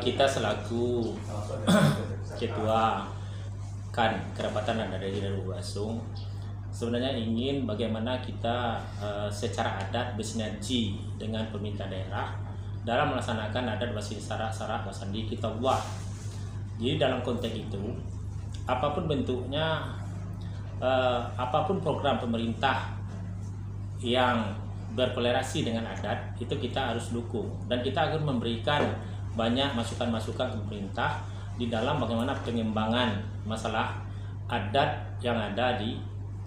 Kita selaku ketua kerapatan adat dari Luwasung sebenarnya ingin bagaimana kita secara adat bersinergi dengan pemerintah daerah dalam melaksanakan adat Basisara-Sara Wasandi Kitabullah. Jadi dalam konteks itu, apapun bentuknya, apapun program pemerintah yang berkolerasi dengan adat, itu kita harus dukung, dan kita akan memberikan banyak masukan-masukan ke pemerintah di dalam bagaimana pengembangan masalah adat yang ada di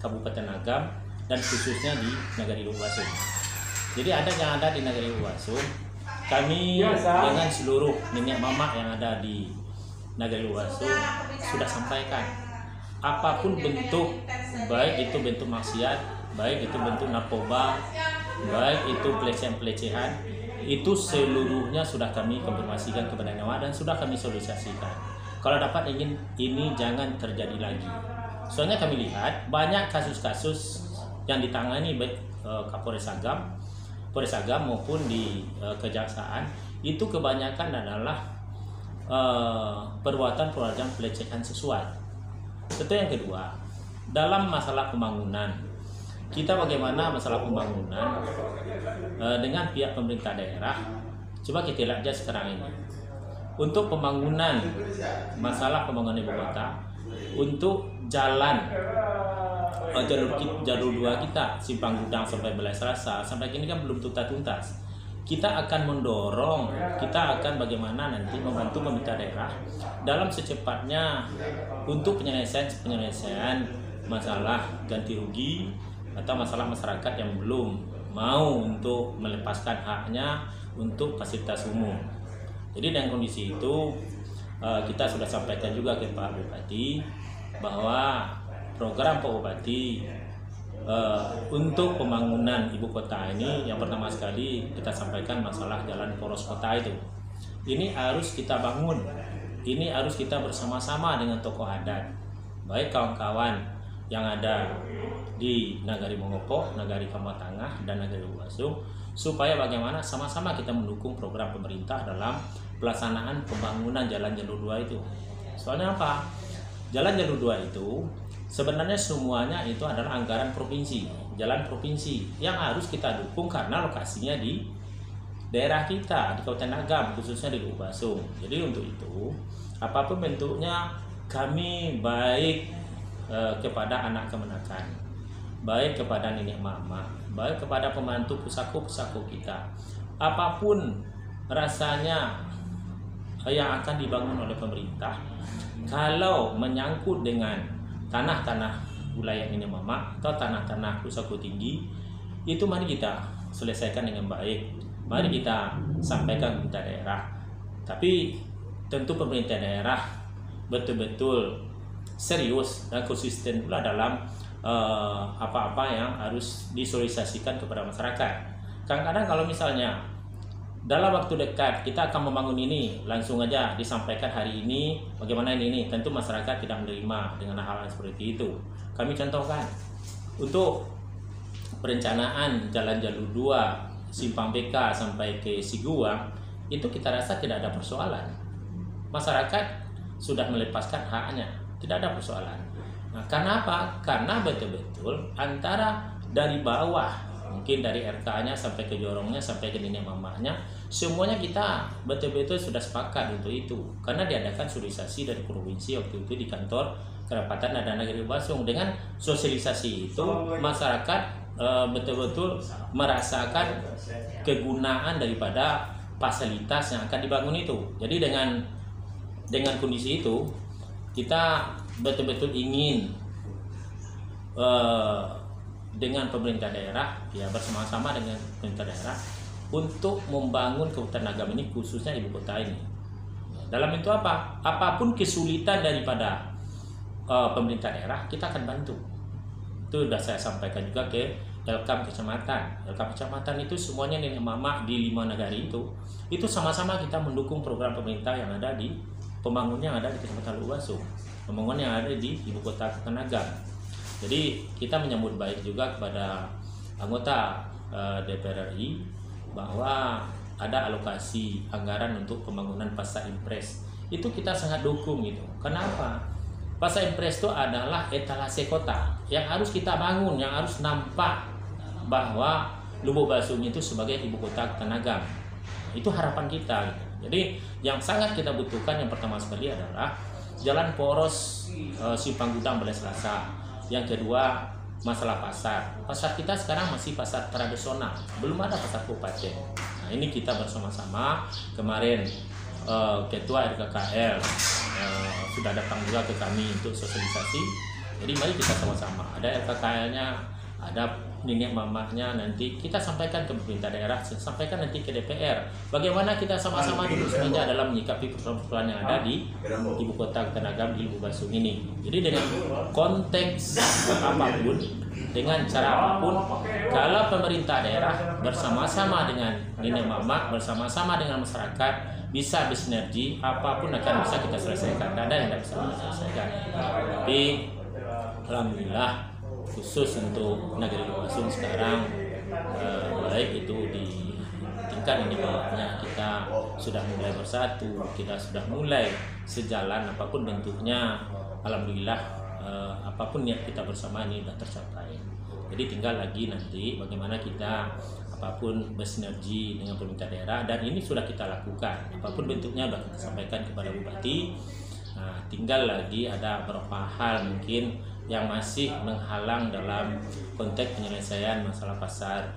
Kabupaten Agam dan khususnya di Nagari Luwasung. Jadi adat yang ada di Nagari Luwasung, kami dengan seluruh nenek mama yang ada di Nagari Luwasung sudah sampaikan, apapun bentuk, baik itu bentuk maksiat, baik itu bentuk narkoba, baik itu pelecehan-pelecehan, itu seluruhnya sudah kami konfirmasikan kepada Dewan dan sudah kami sosialisasikan. Kalau dapat ingin ini jangan terjadi lagi. Soalnya kami lihat banyak kasus-kasus yang ditangani baik Kapolres Agam maupun di Kejaksaan, itu kebanyakan adalah perbuatan pelecehan seksual. Itu yang kedua. Dalam masalah pembangunan, kita bagaimana masalah pembangunan dengan pihak pemerintah daerah, coba kita lihat aja sekarang ini. Untuk pembangunan, masalah pembangunan ibu kota, untuk jalan jalur 2 kita, Simpang Gudang sampai Balai Serasa, sampai kini kan belum tuntas. Kita akan mendorong, kita akan bagaimana nanti membantu pemerintah daerah dalam secepatnya untuk penyelesaian masalah ganti rugi atau masalah masyarakat yang belum mau untuk melepaskan haknya untuk fasilitas umum. Jadi dengan kondisi itu kita sudah sampaikan juga ke Pak Bupati bahwa program Pak Bupati untuk pembangunan ibu kota ini, yang pertama sekali kita sampaikan masalah jalan poros kota itu. Ini harus kita bangun, ini harus kita bersama-sama dengan tokoh adat, baik kawan-kawan yang ada di Nagari Mongopo, Nagari Kama Tengah, dan Nagari Luwasung, supaya bagaimana sama-sama kita mendukung program pemerintah dalam pelaksanaan pembangunan jalan jalur 2 itu. Soalnya apa? Jalan jalur 2 itu sebenarnya semuanya itu adalah anggaran provinsi, jalan provinsi yang harus kita dukung karena lokasinya di daerah kita, di Kabupaten Agam, khususnya di Luwasung. Jadi untuk itu, apapun bentuknya, kami baik kepada anak kemenakan, baik kepada nenek mama, baik kepada pembantu pusako kita, apapun rasanya yang akan dibangun oleh pemerintah, kalau menyangkut dengan tanah-tanah wilayah nenek mama atau tanah-tanah pusako tinggi, itu mari kita selesaikan dengan baik, mari kita sampaikan ke pemerintah daerah. Tapi tentu pemerintah daerah betul-betul serius dan konsisten pula dalam apa-apa yang harus disosialisasikan kepada masyarakat. Kadang-kadang kalau misalnya dalam waktu dekat kita akan membangun ini, langsung aja disampaikan hari ini bagaimana ini, tentu masyarakat tidak menerima dengan hal-hal seperti itu. Kami contohkan untuk perencanaan jalan jalur 2 Simpang BK sampai ke Siguang, itu kita rasa tidak ada persoalan. Masyarakat sudah melepaskan haknya, tidak ada persoalan. Nah, karena apa? Karena betul-betul antara dari bawah, mungkin dari RK-nya sampai ke jorongnya, sampai ke nenek mamanya, semuanya kita betul-betul sudah sepakat untuk itu. Karena diadakan sosialisasi dari provinsi waktu itu di kantor Kerapatan Adat Nagari Luwasung. Dengan sosialisasi itu, masyarakat betul-betul merasakan kegunaan daripada fasilitas yang akan dibangun itu. Jadi dengan kondisi itu, kita betul-betul ingin dengan pemerintah daerah, ya bersama-sama dengan pemerintah daerah untuk membangun Kabupaten Agam ini, khususnya ibu kota ini. Dalam itu apa? Apapun kesulitan daripada pemerintah daerah, kita akan bantu. Itu sudah saya sampaikan juga ke LKAM Kecamatan. LKAM Kecamatan itu semuanya nenek mama di 5 nagari itu sama-sama kita mendukung program pemerintah yang ada di pembangunan yang ada di Kecamatan Luwasung, pembangunan yang ada di ibu kota Kabupaten Agam. Jadi kita menyambut baik juga kepada anggota DPR RI bahwa ada alokasi anggaran untuk pembangunan pasar impres. Itu kita sangat dukung gitu. Kenapa? Pasar impres itu adalah etalase kota yang harus kita bangun, yang harus nampak bahwa Lubuk Basung itu sebagai ibu kota Tanagam. Itu harapan kita gitu. Jadi yang sangat kita butuhkan yang pertama sekali adalah jalan poros Simpang Gudang Balai Selasa. Yang kedua masalah pasar. Pasar kita sekarang masih pasar tradisional, belum ada pasar kabupaten. Nah, ini kita bersama-sama kemarin ketua RKKL sudah datang juga ke kami untuk sosialisasi. Jadi mari kita sama-sama. Ada RKKL-nya, ada nenek mamanya, nanti kita sampaikan ke pemerintah daerah, sampaikan nanti ke DPR. Bagaimana kita sama-sama duduk semeja dalam menyikapi persoalan yang ada di ibu kota Tanagam di Lubuk Basung ini. Jadi dengan konteks apapun, dengan cara apapun, kalau pemerintah daerah bersama-sama dengan nenek mama, bersama-sama dengan masyarakat, bisa bersinergi, apapun akan bisa kita selesaikan. Tidak ada yang tidak bisa kita selesaikan. Tapi alhamdulillah, khusus untuk negeri Lubuk Basung sekarang baik itu di tingkat individunya kita sudah mulai bersatu, kita sudah mulai sejalan apapun bentuknya. Alhamdulillah apapun niat kita bersama ini sudah tercapai. Jadi tinggal lagi nanti bagaimana kita apapun bersinergi dengan pemerintah daerah, dan ini sudah kita lakukan. Apapun bentuknya sudah kita sampaikan kepada Bupati. Nah, tinggal lagi ada beberapa hal mungkin yang masih menghalang dalam konteks penyelesaian masalah pasar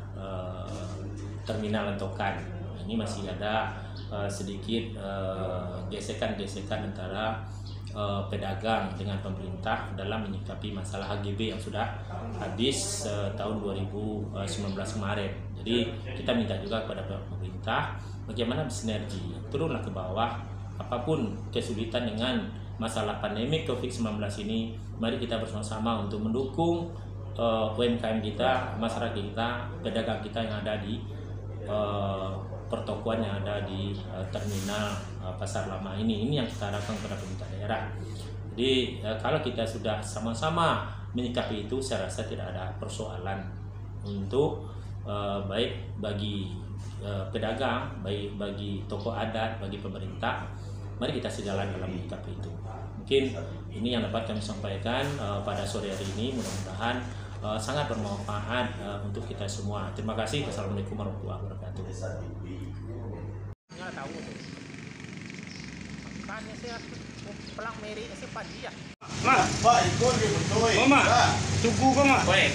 terminal Lentokan. Ini masih ada sedikit gesekan-gesekan antara pedagang dengan pemerintah dalam menyikapi masalah HGB yang sudah habis tahun 2019 kemarin. Jadi kita minta juga kepada pemerintah bagaimana bersinergi, turunlah ke bawah. Apapun kesulitan dengan masalah pandemi COVID-19 ini, mari kita bersama-sama untuk mendukung UMKM kita, masyarakat kita, pedagang kita yang ada di pertokoan yang ada di terminal pasar lama ini. Ini yang kita harapkan kepada pemerintah daerah. Jadi kalau kita sudah sama-sama menyikapi itu, saya rasa tidak ada persoalan untuk baik bagi pedagang, baik bagi tokoh adat, bagi pemerintah. Mari kita sejalan dalam menyikapi itu. Mungkin ini yang dapat kami sampaikan pada sore hari ini. Mudah-mudahan sangat bermanfaat untuk kita semua. Terima kasih. Assalamualaikum warahmatullahi wabarakatuh. Nggak tahu tuh. Makanya saya pelang meri saya pagi ya. Ma, Pak, ikut dia betul. Mama, tunggu kau ma. Baik.